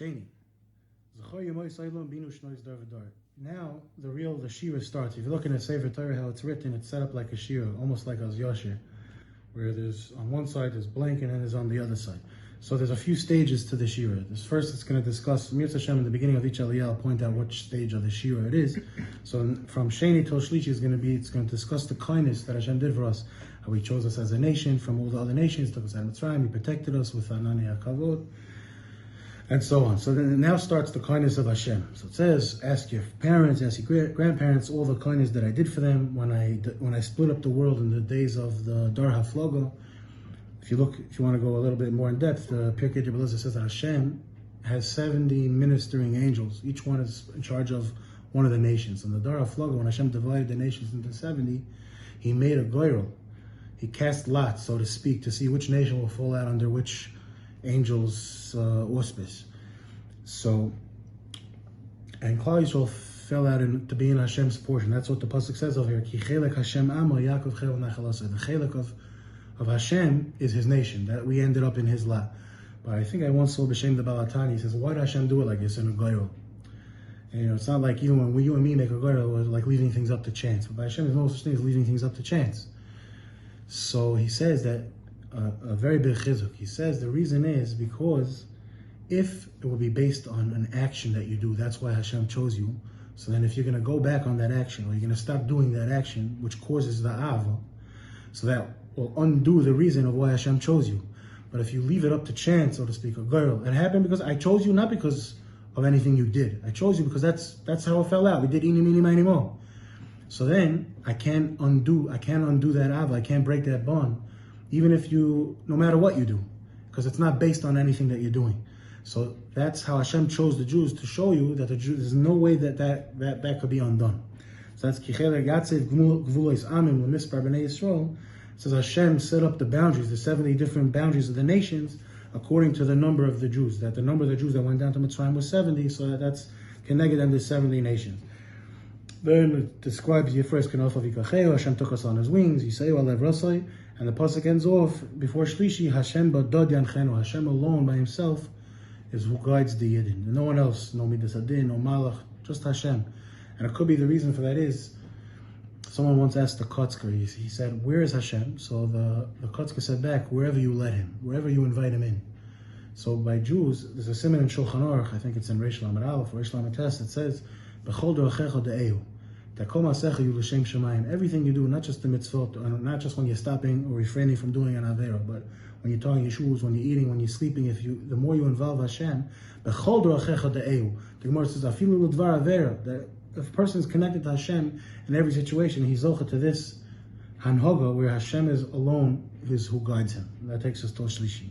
Sheni. Now the shira starts. If you're looking at Sefer Torah, how it's written, it's set up like a shira, almost like a yashir, where there's on one side there's blank and then there's on the other side. So there's a few stages to the shira. This first, it's going to discuss Mir Hashem in the beginning of each aliyah. I'll point out which stage of the shira it is. So from Sheni till Shlishi it's going to discuss the kindness that Hashem did for us, how He chose us as a nation from all the other nations, took us out of Mitzrayim, He protected us with Anani HaKavod, and so on. So then it now starts the kindness of Hashem. So it says, ask your parents, ask your grandparents, all the kindness that I did for them when I split up the world in the days of the Dar HaFlogo. If you want to go a little bit more in depth, the Pirkei Rebbe says that Hashem has 70 ministering angels. Each one is in charge of one of the nations. And the Dar HaFlogo, when Hashem divided the nations into 70, He made a goyrel. He cast lots, so to speak, to see which nation will fall out under which angel's auspice. So, and Klal Yisrael fell out to be in Hashem's portion. That's what the pasuk says over here. Ki chelek Hashem amo Yaakov chel nachalasa. The chelek of Hashem is His nation. That we ended up in His lot. But I think I once saw B'Shem the Balatani. He says, why did Hashem do it like this in a goyrel? And it's not like even when you and me make a goyrel, it's like leaving things up to chance. But by Hashem, there's no such thing as leaving things up to chance. So he says that a very big chizuk. He says the reason is because if it will be based on an action that you do, that's why Hashem chose you. So then if you're going to go back on that action, or you're going to stop doing that action, which causes the ava, so that will undo the reason of why Hashem chose you. But if you leave it up to chance, so to speak, a girl, it happened because I chose you, not because of anything you did. I chose you because that's how it fell out. We did eeny, meeny, miny, mo. So then I can't undo that ava. I can't break that bond, even if no matter what you do, because it's not based on anything that you're doing. So that's how Hashem chose the Jews, to show you that there's no way that could be undone. So that's Kichele Yatsev Gvulois Amim L'Mispar B'nei Yisrael. It says Hashem set up the boundaries, the 70 different boundaries of the nations, according to the number of the Jews. That the number of the Jews that went down to Mitzrayim was 70, so that's connected them to 70 nations. Then it describes Yifres Kenof of Yikacheo, Hashem took us on His wings, Yisrael Alev Rasai, and the pasuk ends off before Shlishi, Hashem Badod Yanchenu. Hashem alone by Himself is who guides the Yidden. No one else, no Midas Adin, no Malach, just Hashem. And it could be the reason for that is, someone once asked the Kotzker, he said, where is Hashem? So the Kotzker said back, wherever you let Him, wherever you invite Him in. So by Jews, there's a simon in Shulchan Aruch, I think it's in Reish Lamed Aleph or Reish Lamed Tes, it says, B'chol dorachecha de'eu. Everything you do, not just the mitzvot, not just when you're stopping or refraining from doing an avera, but when you're tying your shoes, when you're eating, when you're sleeping, the more you involve Hashem, the Gemara says, that if a person is connected to Hashem in every situation, he's zocha to this hanhoga where Hashem is alone, is who guides him. That takes us to Shlishi.